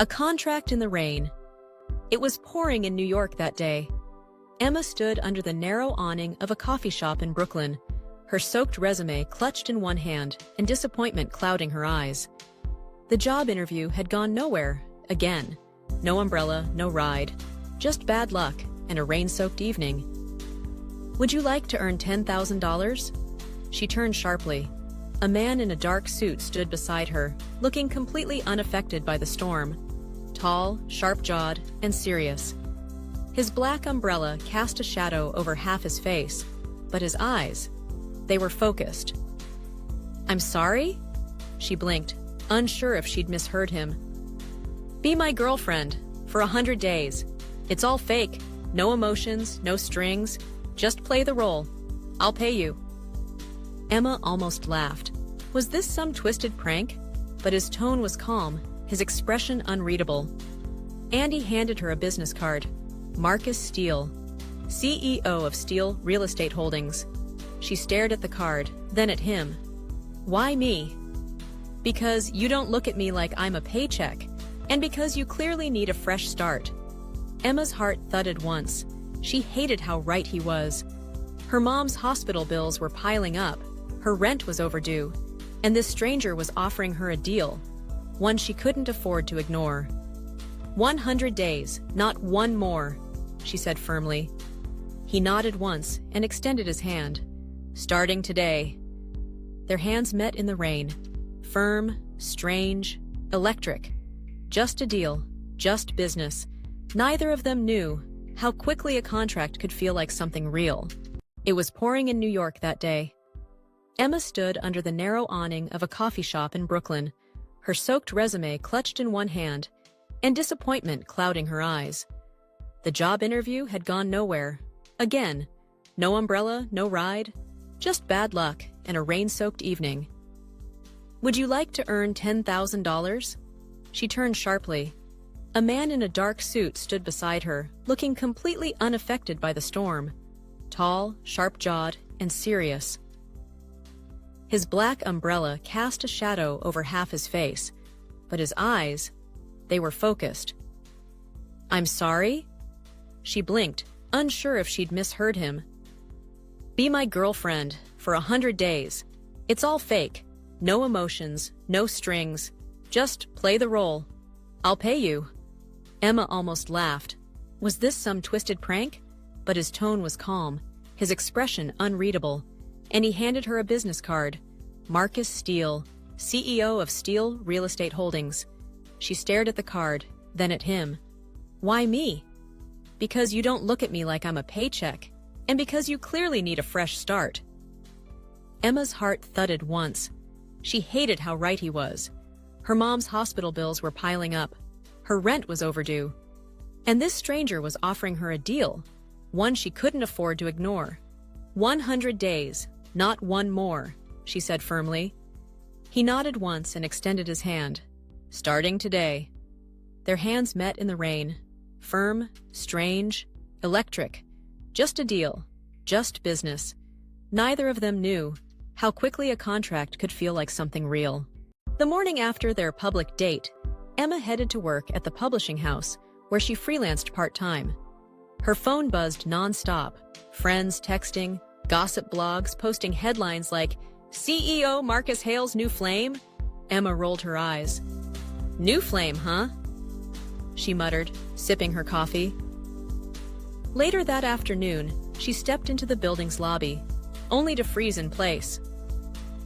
A contract in the rain. It was pouring in New York that day. Emma stood under the narrow awning of a coffee shop in Brooklyn, her soaked resume clutched in one hand and disappointment clouding her eyes. The job interview had gone nowhere, again. No umbrella, no ride, just bad luck and a rain-soaked evening. "Would you like to earn $10,000? She turned sharply. A man in a dark suit stood beside her, looking completely unaffected by the storm. Tall, sharp-jawed, and serious. His black umbrella cast a shadow over half his face, but his eyes, they were focused. "I'm sorry?" She blinked, unsure if she'd misheard him. "Be my girlfriend, for 100 days. It's all fake, no emotions, no strings, just play the role. I'll pay you." Emma almost laughed. Was this some twisted prank? But his tone was calm, his expression unreadable. Andy handed her a business card. Marcus Steele, CEO of Steele Real Estate Holdings. She stared at the card, then at him. "Why me?" "Because you don't look at me like I'm a paycheck, and because you clearly need a fresh start." Emma's heart thudded once. She hated how right he was. Her mom's hospital bills were piling up, her rent was overdue, and this stranger was offering her a deal, one she couldn't afford to ignore. 100 days, not one more," she said firmly. He nodded once and extended his hand. "Starting today." Their hands met in the rain. Firm, strange, electric. Just a deal, just business. Neither of them knew how quickly a contract could feel like something real. It was pouring in New York that day. Emma stood under the narrow awning of a coffee shop in Brooklyn, her soaked resume clutched in one hand, and disappointment clouding her eyes. The job interview had gone nowhere. Again, no umbrella, no ride, just bad luck and a rain-soaked evening. "Would you like to earn $10,000? She turned sharply. A man in a dark suit stood beside her, looking completely unaffected by the storm. Tall, sharp-jawed, and serious. His black umbrella cast a shadow over half his face, but his eyes, they were focused. "I'm sorry?" She blinked, unsure if she'd misheard him. "Be my girlfriend, for 100 days. It's all fake, no emotions, no strings, just play the role. I'll pay you." Emma almost laughed. Was this some twisted prank? But his tone was calm, his expression unreadable, and he handed her a business card. Marcus Steele, CEO of Steele Real Estate Holdings. She stared at the card, then at him. "Why me?" "Because you don't look at me like I'm a paycheck, and because you clearly need a fresh start." Emma's heart thudded once. She hated how right he was. Her mom's hospital bills were piling up. Her rent was overdue. And this stranger was offering her a deal, one she couldn't afford to ignore. 100 days, not one more, she said firmly. He nodded once and extended his hand. "Starting today." Their hands met in the rain. Firm, strange, electric. Just a deal, just business. Neither of them knew how quickly a contract could feel like something real. The morning after their public date, Emma headed to work at the publishing house, where she freelanced part-time. Her phone buzzed non-stop, friends texting, gossip blogs posting headlines like, "CEO Marcus Hale's new flame?" Emma rolled her eyes. "New flame, huh?" she muttered, sipping her coffee. Later that afternoon, she stepped into the building's lobby, only to freeze in place.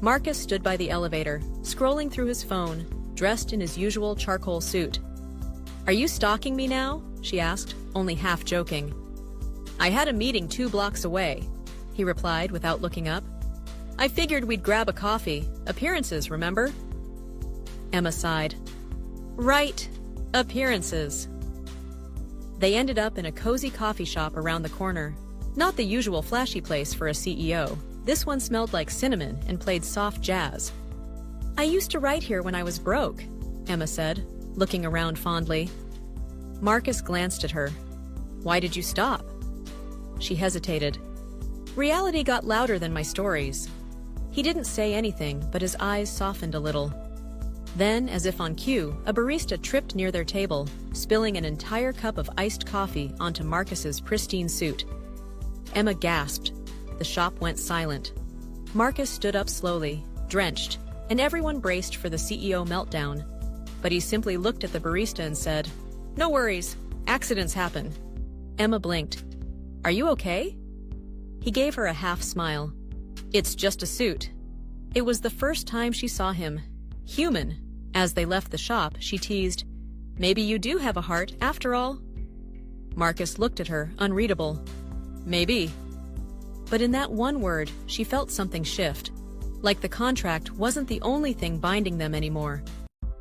Marcus stood by the elevator, scrolling through his phone, dressed in his usual charcoal suit. "Are you stalking me now?" she asked, only half joking. "I had a meeting 2 blocks away," he replied without looking up. "I figured we'd grab a coffee. Appearances, remember?" Emma sighed. "Right, appearances." They ended up in a cozy coffee shop around the corner. Not the usual flashy place for a CEO. This one smelled like cinnamon and played soft jazz. "I used to write here when I was broke," Emma said, looking around fondly. Marcus glanced at her. "Why did you stop?" She hesitated. "Reality got louder than my stories." He didn't say anything, but his eyes softened a little. Then, as if on cue, a barista tripped near their table, spilling an entire cup of iced coffee onto Marcus's pristine suit. Emma gasped. The shop went silent. Marcus stood up slowly, drenched, and everyone braced for the CEO meltdown. But he simply looked at the barista and said, "No worries, accidents happen." Emma blinked. "Are you okay?" He gave her a half smile. "It's just a suit." It was the first time she saw him human. As they left the shop, she teased, "Maybe you do have a heart, after all." Marcus looked at her, unreadable. "Maybe." But in that one word, she felt something shift. Like the contract wasn't the only thing binding them anymore.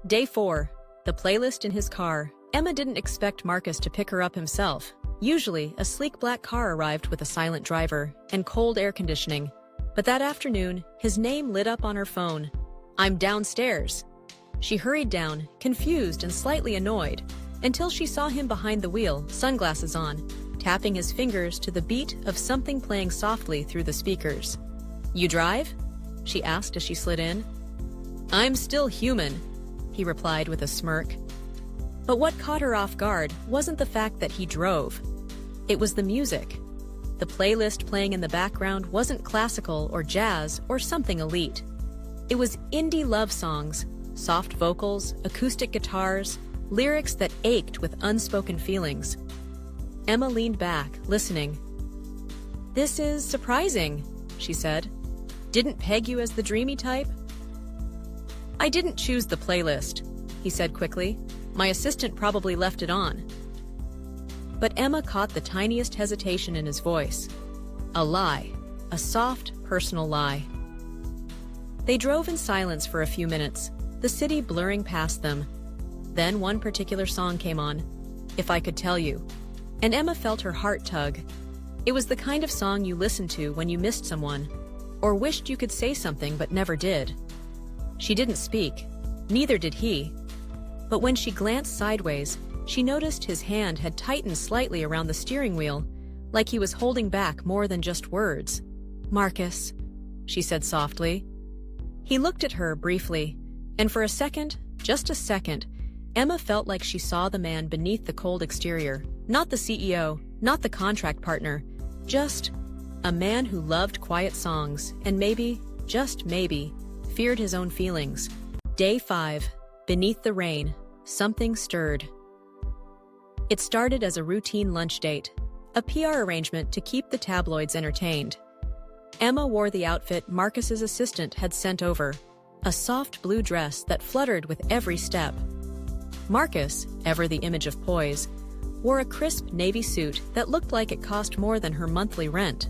Day 4. The playlist in his car. Emma didn't expect Marcus to pick her up himself. Usually, a sleek black car arrived with a silent driver and cold air conditioning. But that afternoon, his name lit up on her phone. "I'm downstairs." She hurried down, confused and slightly annoyed, until she saw him behind the wheel, sunglasses on, tapping his fingers to the beat of something playing softly through the speakers. "You drive?" she asked as she slid in. "I'm still human," he replied with a smirk. But what caught her off guard wasn't the fact that he drove. It was the music. The playlist playing in the background wasn't classical or jazz or something elite. It was indie love songs, soft vocals, acoustic guitars, lyrics that ached with unspoken feelings. Emma leaned back, listening. "This is surprising," she said. "Didn't peg you as the dreamy type?" "I didn't choose the playlist," he said quickly. "My assistant probably left it on." But Emma caught the tiniest hesitation in his voice. A lie. A soft, personal lie. They drove in silence for a few minutes, the city blurring past them. Then one particular song came on, "If I Could Tell You," and Emma felt her heart tug. It was the kind of song you listened to when you missed someone, or wished you could say something but never did. She didn't speak, neither did he. But when she glanced sideways, she noticed his hand had tightened slightly around the steering wheel, like he was holding back more than just words. "Marcus," she said softly. He looked at her briefly, and for a second, just a second, Emma felt like she saw the man beneath the cold exterior. Not the CEO, not the contract partner, just a man who loved quiet songs and maybe, just maybe, feared his own feelings. Day 5. Beneath the rain, something stirred. It started as a routine lunch date, a PR arrangement to keep the tabloids entertained. Emma wore the outfit Marcus's assistant had sent over, a soft blue dress that fluttered with every step. Marcus, ever the image of poise, wore a crisp navy suit that looked like it cost more than her monthly rent.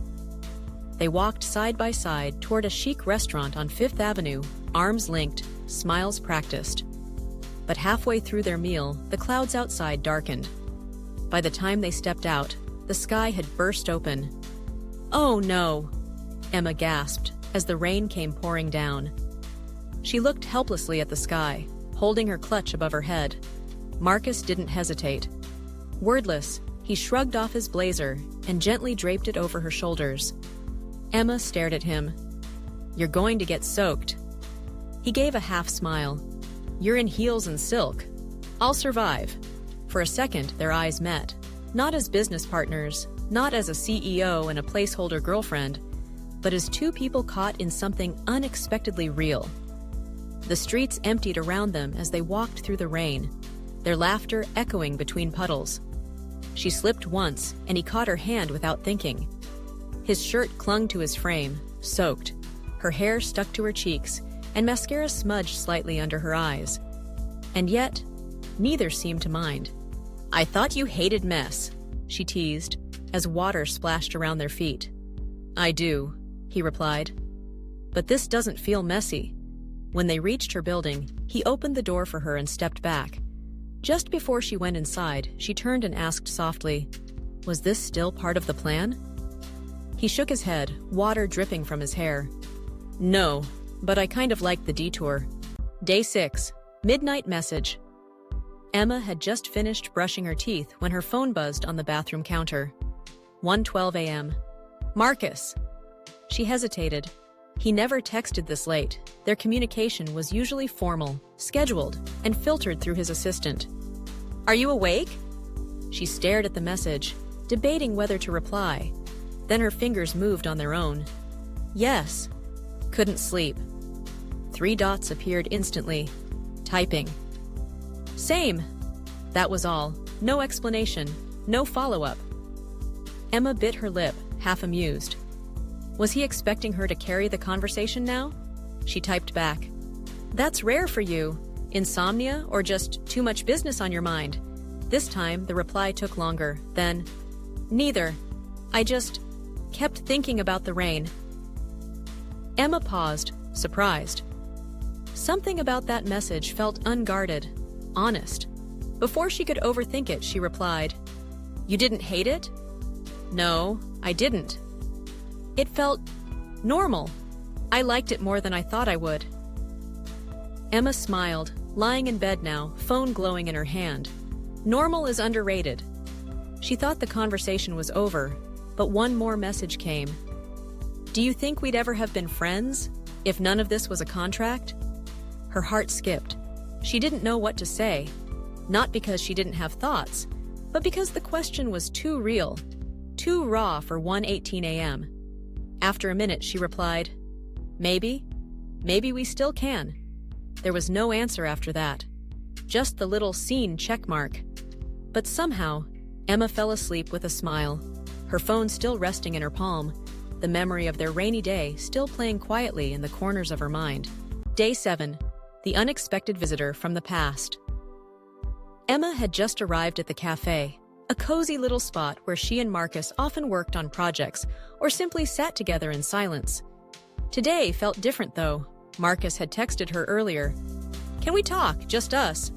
They walked side by side toward a chic restaurant on Fifth Avenue, arms linked, smiles practiced. But halfway through their meal, the clouds outside darkened. By the time they stepped out, the sky had burst open. "Oh no!" Emma gasped as the rain came pouring down. She looked helplessly at the sky, holding her clutch above her head. Marcus didn't hesitate. Wordless, he shrugged off his blazer and gently draped it over her shoulders. Emma stared at him. "You're going to get soaked." He gave a half smile. "You're in heels and silk. I'll survive." For a second, their eyes met. Not as business partners, not as a CEO and a placeholder girlfriend, but as two people caught in something unexpectedly real. The streets emptied around them as they walked through the rain, their laughter echoing between puddles. She slipped once, and he caught her hand without thinking. His shirt clung to his frame, soaked. Her hair stuck to her cheeks, and mascara smudged slightly under her eyes. And yet, neither seemed to mind. "I thought you hated mess," she teased, as water splashed around their feet. "I do," he replied. "But this doesn't feel messy." When they reached her building, he opened the door for her and stepped back. Just before she went inside, she turned and asked softly, "Was this still part of the plan?" He shook his head, water dripping from his hair. "No, but I kind of liked the detour." Day 6. Midnight message. Emma had just finished brushing her teeth when her phone buzzed on the bathroom counter. 1:12 a.m. "Marcus." She hesitated. He never texted this late. Their communication was usually formal, scheduled, and filtered through his assistant. "Are you awake?" She stared at the message, debating whether to reply. Then her fingers moved on their own. "Yes." "Couldn't sleep." 3 dots appeared instantly. "Typing." "Same." That was all. No explanation. No follow-up. Emma bit her lip, half amused. Was he expecting her to carry the conversation now? She typed back. "That's rare for you. Insomnia or just too much business on your mind?" This time, the reply took longer. Then, "Neither. I just kept thinking about the rain." Emma paused, surprised. Something about that message felt unguarded, honest. Before she could overthink it, she replied, "You didn't hate it?" "No, I didn't. It felt normal. I liked it more than I thought I would." Emma smiled, lying in bed now, phone glowing in her hand. Normal is underrated. She thought the conversation was over, but one more message came. "Do you think we'd ever have been friends if none of this was a contract?" Her heart skipped. She didn't know what to say, not because she didn't have thoughts, but because the question was too real, too raw for 1:18 a.m. After a minute, she replied, "Maybe. Maybe we still can." There was no answer after that, just the little seen checkmark. But somehow, Emma fell asleep with a smile, her phone still resting in her palm, the memory of their rainy day still playing quietly in the corners of her mind. Day 7. The unexpected visitor from the past. Emma had just arrived at the cafe, a cozy little spot where she and Marcus often worked on projects or simply sat together in silence. Today felt different, though. Marcus had texted her earlier. "Can we talk, just us?"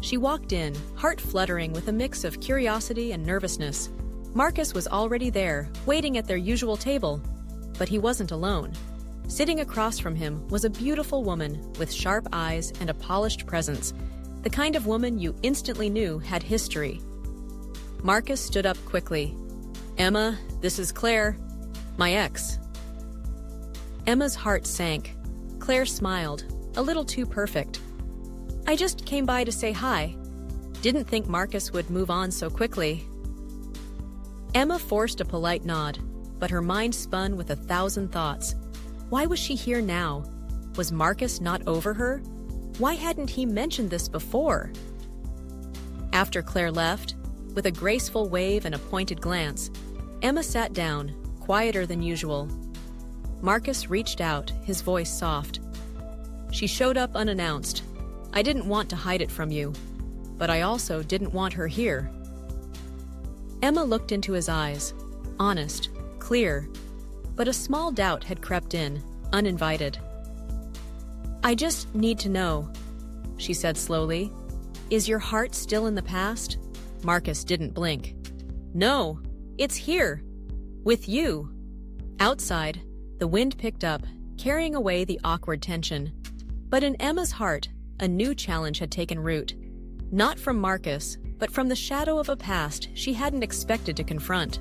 She walked in, heart fluttering with a mix of curiosity and nervousness. Marcus was already there, waiting at their usual table. But he wasn't alone. Sitting across from him was a beautiful woman with sharp eyes and a polished presence, the kind of woman you instantly knew had history. Marcus stood up quickly. "Emma, this is Claire, my ex." Emma's heart sank. Claire smiled, a little too perfect. "I just came by to say hi. Didn't think Marcus would move on so quickly." Emma forced a polite nod, but her mind spun with 1,000 thoughts. Why was she here now? Was Marcus not over her? Why hadn't he mentioned this before? After Claire left, with a graceful wave and a pointed glance, Emma sat down, quieter than usual. Marcus reached out, his voice soft. "She showed up unannounced. I didn't want to hide it from you, but I also didn't want her here." Emma looked into his eyes, honest, clear, but a small doubt had crept in, uninvited. "I just need to know," she said slowly. "Is your heart still in the past?" Marcus didn't blink. "No, it's here. With you." Outside, the wind picked up, carrying away the awkward tension. But in Emma's heart, a new challenge had taken root. Not from Marcus, but from the shadow of a past she hadn't expected to confront.